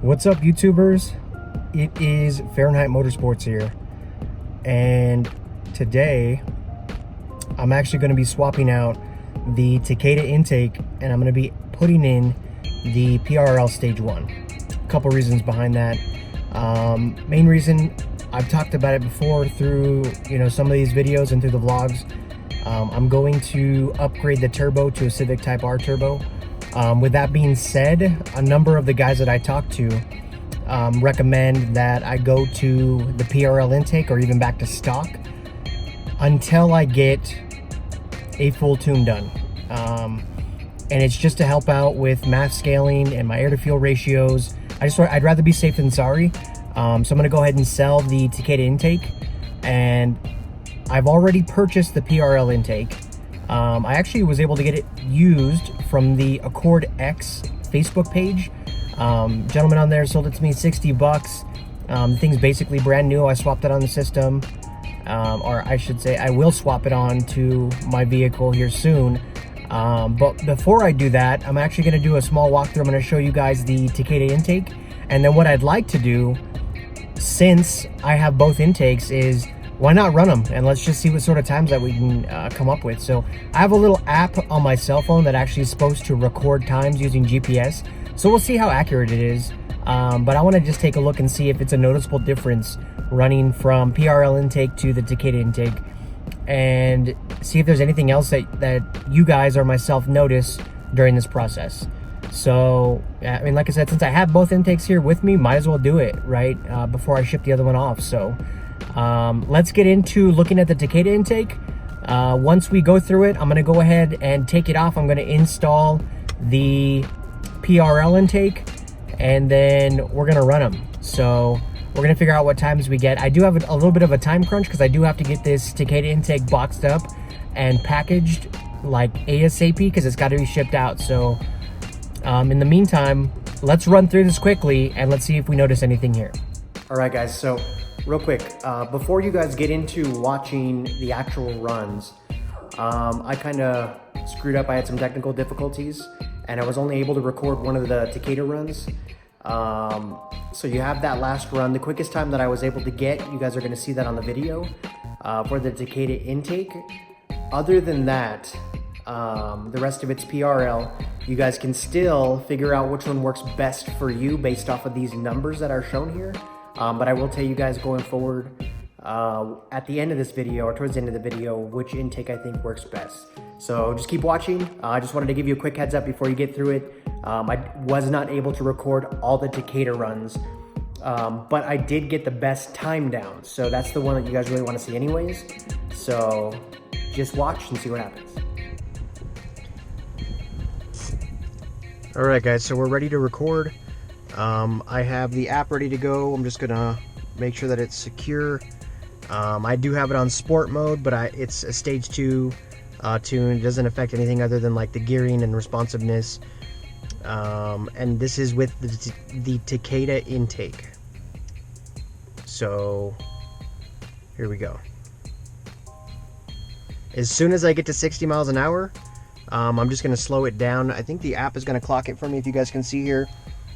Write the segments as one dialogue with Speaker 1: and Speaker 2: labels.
Speaker 1: What's up, YouTubers? It is Fahrenheit Motorsports here, and today I'm actually going to be swapping out the Takeda intake and I'm going to be putting in the PRL Stage 1. A couple reasons behind that. Main reason, I've talked about it before through some of these videos and through the vlogs. I'm going to upgrade the turbo to a Civic Type R turbo. With that being said, a number of the guys that I talk to recommend that I go to the PRL intake or even back to stock until I get a full tune done. And it's just to help out with math scaling and my air to fuel ratios. I'd rather be safe than sorry. So I'm gonna go ahead and sell the Takeda intake, and I've already purchased the PRL intake. I actually was able to get it used from the Accord X Facebook page. Gentleman on there sold it to me $60. The thing's basically brand new. I swapped it on the system, or I should say I will swap it on to my vehicle here soon. But before I do that, I'm actually going to do a small walkthrough. I'm going to show you guys the Takeda intake, and then what I'd like to do, since I have both intakes, is why not run them and let's just see what sort of times that we can come up with. So I have a little app on my cell phone that actually is supposed to record times using GPS. So we'll see how accurate it is. But I want to just take a look and see if it's a noticeable difference running from PRL intake to the Takeda intake, and see if there's anything else that you guys or myself notice during this process. So, I mean, like I said, since I have both intakes here with me, might as well do it, right? Before I ship the other one off. So let's get into looking at the Takeda intake. Once we go through it, I'm going to go ahead and take it off. I'm going to install the PRL intake, and then we're going to run them. So we're going to figure out what times we get. I do have a little bit of a time crunch because I do have to get this Takeda intake boxed up and packaged like ASAP because it's got to be shipped out. So in the meantime, let's run through this quickly and let's see if we notice anything here. All right, guys, so real quick, before you guys get into watching the actual runs, I kind of screwed up. I had some technical difficulties and I was only able to record one of the Takeda runs. So you have that last run, the quickest time that I was able to get. You guys are going to see that on the video for the Takeda intake. Other than that, the rest of it's PRL. You guys can still figure out which one works best for you based off of these numbers that are shown here. But I will tell you guys going forward at the end of this video or towards the end of the video which intake I think works best. So just keep watching. I just wanted to give you a quick heads up before you get through it. I was not able to record all the Takeda runs, but I did get the best time down. So that's the one that you guys really want to see anyways. So just watch and see what happens. All right, guys, so we're ready to record. I have the app ready to go. I'm just gonna make sure that it's secure. I do have it on sport mode, but it's a stage 2 tune. It doesn't affect anything other than like the gearing and responsiveness. And this is with the Takeda intake. So here we go. As soon as I get to 60 miles an hour, I'm just gonna slow it down. I think the app is gonna clock it for me. If you guys can see here,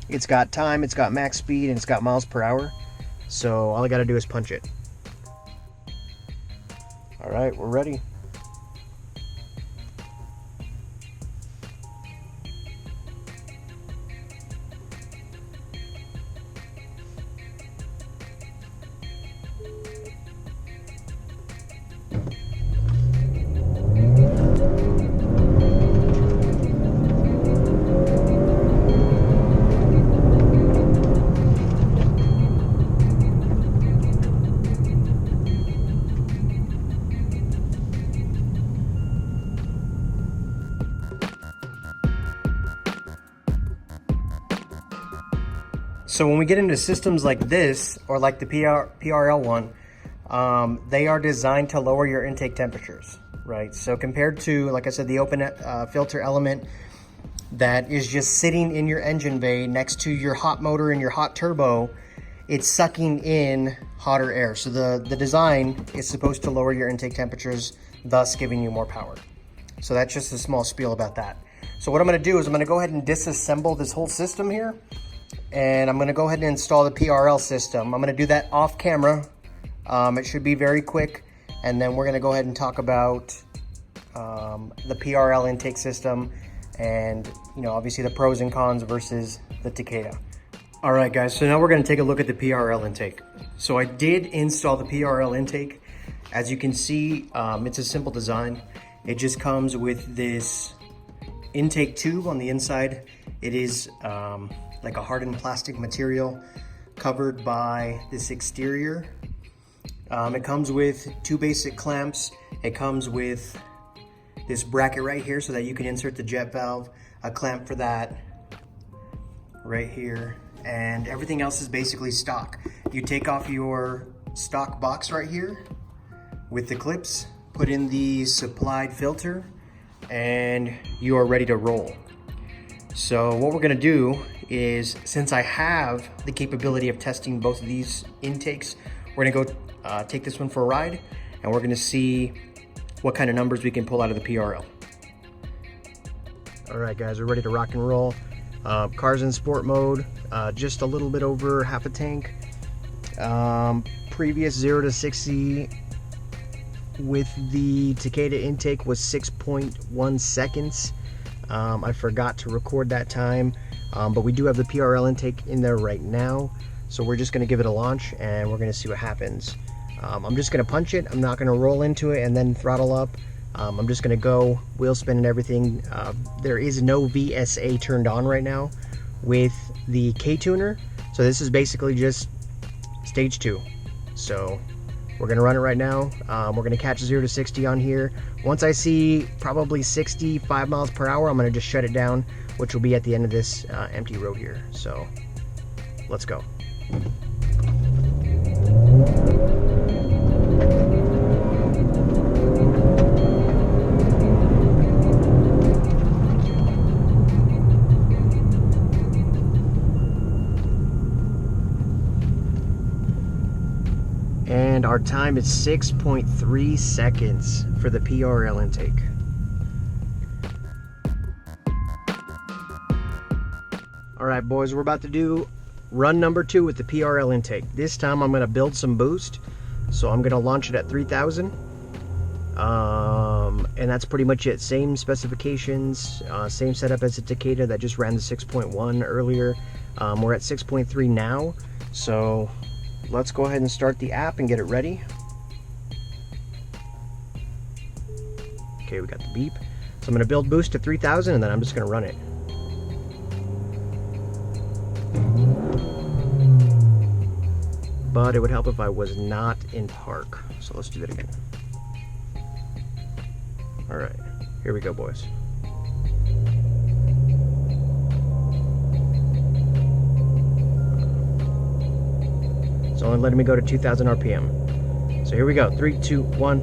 Speaker 1: it's got time, it's got max speed, and it's got miles per hour. So all I gotta do is punch it. All right, we're ready. So when we get into systems like this, or like the PRL one, they are designed to lower your intake temperatures, right? So compared to, like I said, the open filter element that is just sitting in your engine bay next to your hot motor and your hot turbo, it's sucking in hotter air. So the design is supposed to lower your intake temperatures, thus giving you more power. So that's just a small spiel about that. So what I'm gonna do is I'm gonna go ahead and disassemble this whole system here. and I'm going to go ahead and install the PRL system. I'm going to do that off camera. It should be very quick, and then we're going to go ahead and talk about the PRL intake system and, you know, obviously the pros and cons versus the Takeda. All right, guys, so now we're going to take a look at the PRL intake. So I did install the PRL intake. As you can see, it's a simple design. It just comes with this intake tube on the inside. It is like a hardened plastic material covered by this exterior. It comes with 2 basic clamps. It comes with this bracket right here so that you can insert the jet valve, a clamp for that right here, and everything else is basically stock. You take off your stock box right here with the clips, put in the supplied filter, and you are ready to roll. So what we're gonna do is, since I have the capability of testing both of these intakes, we're gonna go take this one for a ride, and we're gonna see what kind of numbers we can pull out of the PRL. All right, guys, we're ready to rock and roll. Car's in sport mode, just a little bit over half a tank. Previous 0 to 60 with the Takeda intake was 6.1 seconds. I forgot to record that time, but we do have the PRL intake in there right now. So we're just gonna give it a launch and we're gonna see what happens. I'm just gonna punch it. I'm not gonna roll into it and then throttle up. I'm just gonna go wheel spin and everything. There is no VSA turned on right now with the K-tuner. So this is basically just stage 2. So we're gonna run it right now. We're gonna catch 0 to 60 on here. Once I see probably 65 miles per hour, I'm gonna just shut it down, which will be at the end of this empty road here. So let's go. And our time is 6.3 seconds for the PRL intake. All right, boys, we're about to do run number 2 with the PRL intake. This time I'm gonna build some boost. So I'm gonna launch it at 3,000. And that's pretty much it. Same specifications, same setup as the Takeda that just ran the 6.1 earlier. We're at 6.3 now. So let's go ahead and start the app and get it ready. Okay, we got the beep. So I'm gonna build boost to 3,000 and then I'm just gonna run it. But it would help if I was not in park. So let's do that again. All right, here we go, boys. It's only letting me go to 2,000 RPM. So here we go, 3, 2, 1.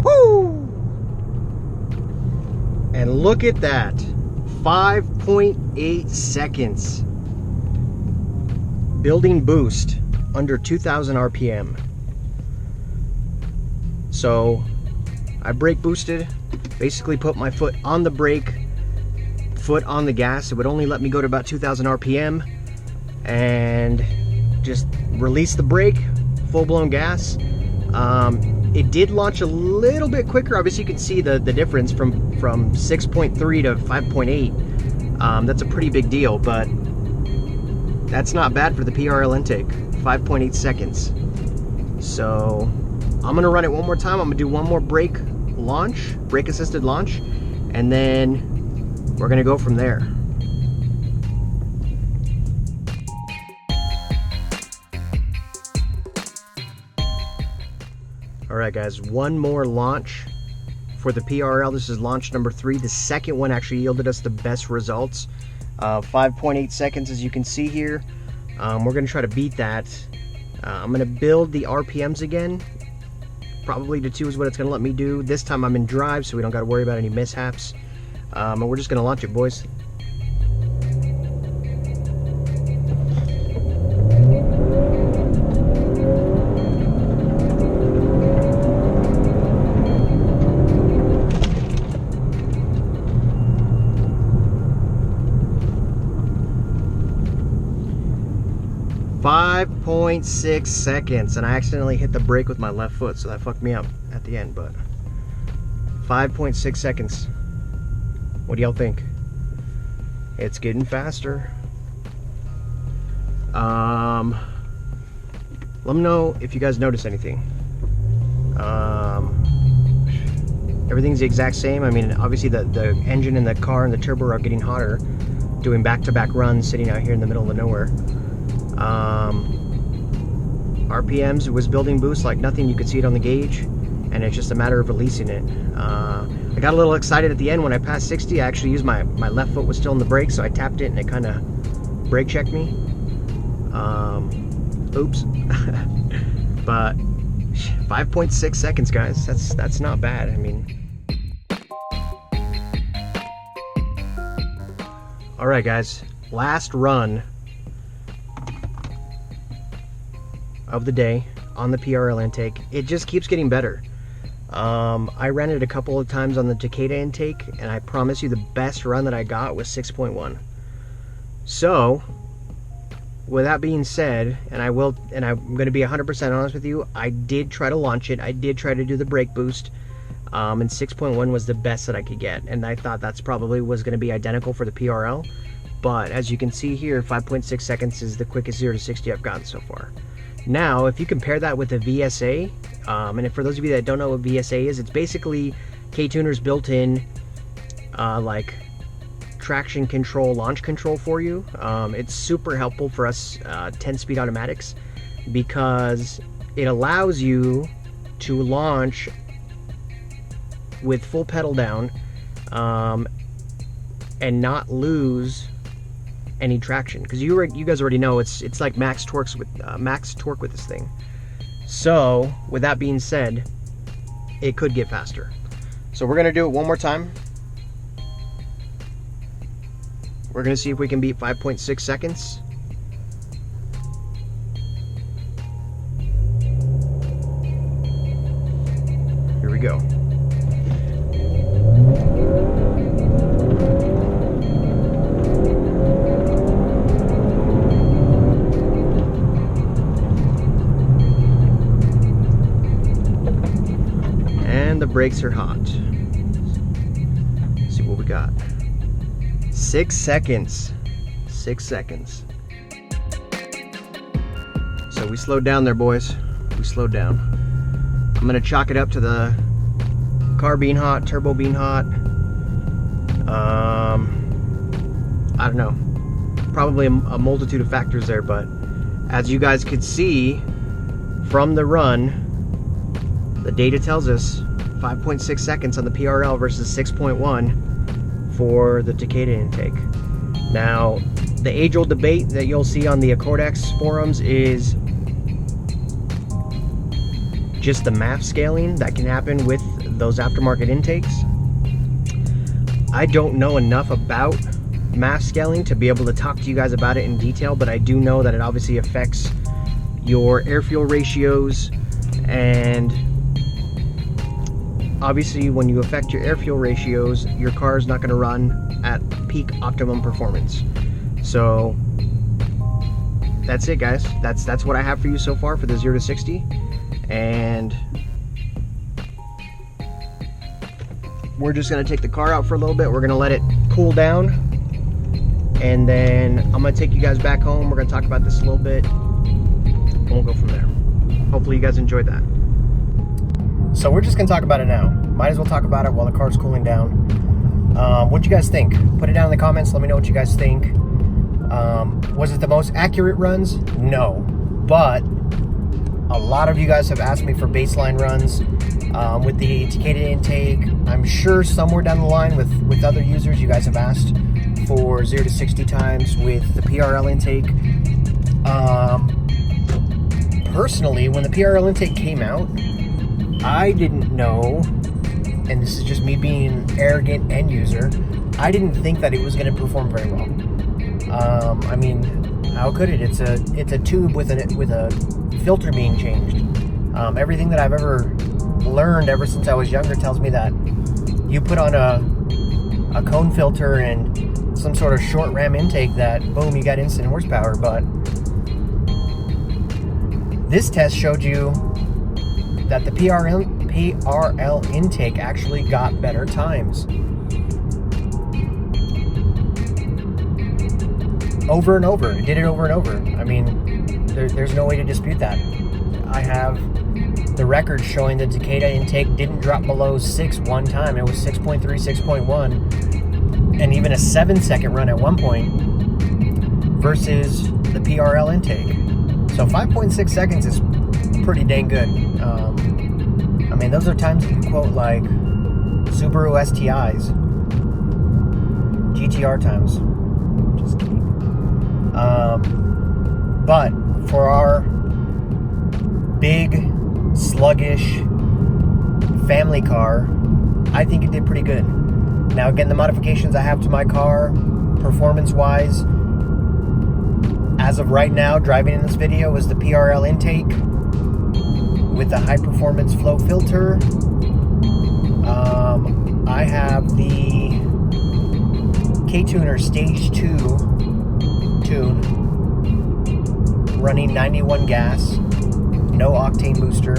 Speaker 1: Woo! And look at that, 5.8 seconds. Building boost under 2,000 RPM. So I brake boosted, basically put my foot on the brake, foot on the gas. It would only let me go to about 2,000 RPM and just release the brake, full-blown gas. It did launch a little bit quicker. Obviously you can see the difference from 6.3 to 5.8. That's a pretty big deal, but that's not bad for the PRL intake, 5.8 seconds. So I'm gonna run it one more time. I'm gonna do one more brake launch, brake assisted launch, and then we're gonna go from there. All right, guys, one more launch for the PRL. This is launch number 3. The second one actually yielded us the best results. 5.8 seconds, as you can see here. We're gonna try to beat that. I'm gonna build the RPMs again. Probably to 2 is what it's gonna let me do. This time I'm in drive, so we don't gotta worry about any mishaps. And we're just gonna launch it, boys. 5.6 seconds, and I accidentally hit the brake with my left foot, so that fucked me up at the end, but 5.6 seconds. What do y'all think? It's getting faster. Let me know if you guys notice anything. Everything's the exact same. I mean, obviously the engine and the car and the turbo are getting hotter, doing back-to-back runs, sitting out here in the middle of nowhere. RPMs, it was building boost like nothing. You could see it on the gauge, and it's just a matter of releasing it. I got a little excited at the end when I passed 60. I actually used my left foot was still in the brake, so I tapped it and it kind of brake checked me. Oops. But 5.6 seconds, guys. That's not bad. I mean, all right, guys. Last run of the day on the PRL intake. It just keeps getting better. I ran it a couple of times on the Takeda intake, and I promise you the best run that I got was 6.1. So, with that being said, and I'm going to be 100% honest with you, I did try to launch it. I did try to do the brake boost, and 6.1 was the best that I could get, and I thought that's probably was going to be identical for the PRL. But as you can see here, 5.6 seconds is the quickest 0 to 60 I've gotten so far. Now, if you compare that with the VSA, and for those of you that don't know what VSA is, it's basically K-Tuner's built-in like traction control, launch control for you. It's super helpful for us 10-speed automatics because it allows you to launch with full pedal down and not lose any traction, because you guys already know it's like max torque with this thing. So with that being said, it could get faster. So we're gonna do it one more time. We're gonna see if we can beat 5.6 seconds. Here we go. The brakes are hot. Let's see what we got. 6 seconds. 6 seconds. So we slowed down there, boys. We slowed down. I'm gonna chalk it up to the car being hot, turbo being hot. I don't know. Probably a multitude of factors there, but as you guys could see from the run, the data tells us 5.6 seconds on the PRL versus 6.1 for the Takeda intake. Now, the age-old debate that you'll see on the Accordex forums is just the MAF scaling that can happen with those aftermarket intakes. I don't know enough about MAF scaling to be able to talk to you guys about it in detail, but I do know that it obviously affects your air-fuel ratios, and obviously when you affect your air-fuel ratios, your car is not going to run at peak optimum performance. So that's it, guys. That's what I have for you so far for the 0 to 60, and we're just going to take the car out for a little bit. We're going to let it cool down, and then I'm going to take you guys back home. We're going to talk about this a little bit, and we'll go from there. Hopefully you guys enjoyed that. So we're just going to talk about it now. Might as well talk about it while the car's cooling down. What do you guys think? Put it down in the comments. Let me know what you guys think. Was it the most accurate runs? No. But a lot of you guys have asked me for baseline runs with the Takeda intake. I'm sure somewhere down the line with other users, you guys have asked for 0 to 60 times with the PRL intake. Personally, when the PRL intake came out, I didn't know, and this is just me being an arrogant end user, I didn't think that it was going to perform very well. I mean, how could it? It's a tube with a filter being changed. Everything that I've ever learned ever since I was younger tells me that you put on a cone filter and some sort of short ram intake, that boom, you got instant horsepower. But This test showed you that the PRL intake actually got better times. Over and over. It did it over and over. I mean, there's no way to dispute that. I have the record showing the Takeda intake didn't drop below 6 one time. It was 6.3, 6.1, and even a 7-second run at one point versus the PRL intake. So 5.6 seconds is pretty dang good. I mean, those are times that you quote like Subaru STIs, GTR times. Just kidding. But for our big, sluggish family car, I think it did pretty good. Now, again, the modifications I have to my car, performance-wise, as of right now, driving in this video, is the PRL intake with the high-performance flow filter. I have the K-Tuner Stage 2 tune running 91 gas, no octane booster.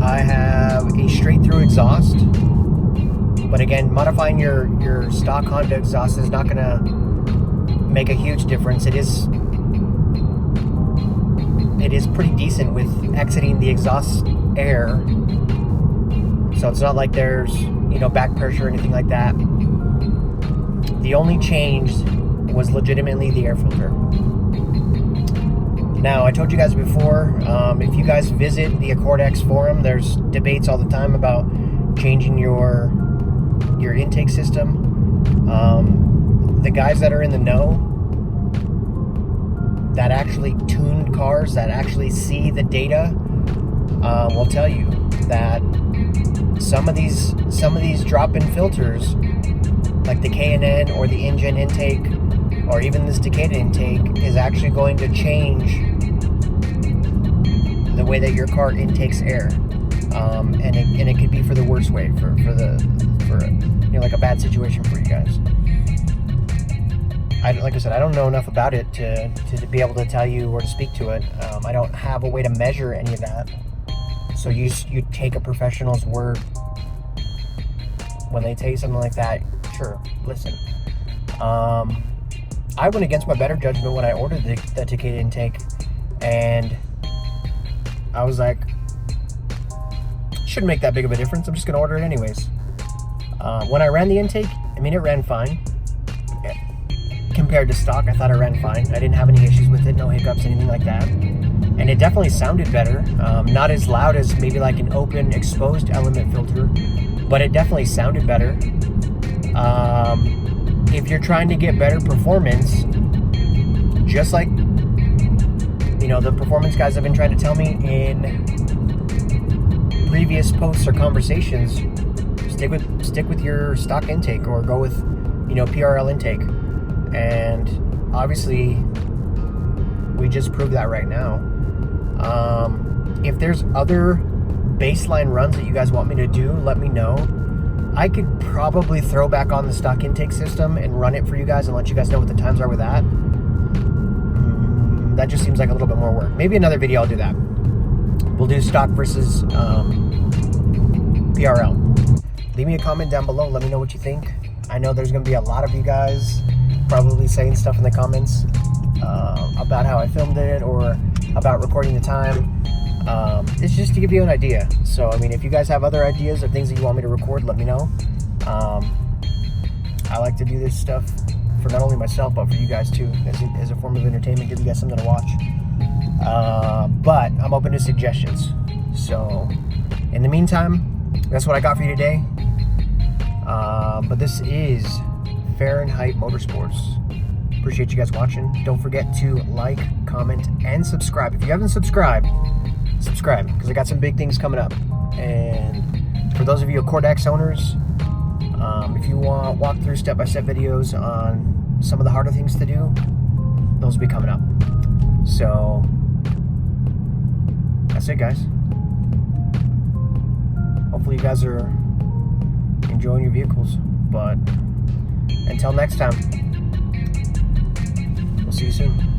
Speaker 1: I have a straight-through exhaust, but again, modifying your stock Honda exhaust is not going to make a huge difference. It is pretty decent with exiting the exhaust air, so it's not like there's back pressure or anything like that. The only change was legitimately the air filter. Now, I told you guys before, if you guys visit the AccordX forum, there's debates all the time about changing your intake system. The guys that are in the know, that actually tuned cars, that actually see the data, will tell you that some of these drop-in filters, like the K&N or the engine intake, or even this Takeda intake, is actually going to change the way that your car intakes air, and it could be for the worst way, for like a bad situation for you guys. Like I said, I don't know enough about it to be able to tell you or to speak to it. I don't have a way to measure any of that. So you take a professional's word when they tell you something like that. Sure, listen. I went against my better judgment when I ordered the Takeda intake, and I was like, shouldn't make that big of a difference. I'm just going to order it anyways. When I ran the intake, I mean, it ran fine. Compared to stock, I thought it ran fine. I didn't have any issues with it, no hiccups, anything like that. And it definitely sounded better. Not as loud as maybe like an open, exposed element filter, but it definitely sounded better. If you're trying to get better performance, just like the performance guys have been trying to tell me in previous posts or conversations, stick with your stock intake, or go with PRL intake. And obviously we just proved that right now. If there's other baseline runs that you guys want me to do, let me know. I could probably throw back on the stock intake system and run it for you guys and let you guys know what the times are with that. That just seems like a little bit more work. Maybe another video I'll do that. We'll do stock versus PRL. Leave me a comment down below. Let me know what you think. I know there's going to be a lot of you guys probably saying stuff in the comments about how I filmed it or about recording the time. It's just to give you an idea. So, I mean, if you guys have other ideas or things that you want me to record, let me know. I like to do this stuff for not only myself, but for you guys too, as a form of entertainment, give you guys something to watch. But I'm open to suggestions. So, in the meantime, that's what I got for you today. But this is Fahrenheit Motorsports. Appreciate you guys watching. Don't forget to like, comment, and subscribe. If you haven't subscribed, subscribe, because I got some big things coming up. And for those of you AccordX owners, if you want walkthrough step-by-step videos on some of the harder things to do, those will be coming up. So that's it, guys. Hopefully you guys are enjoying your vehicles, but until next time, See you soon.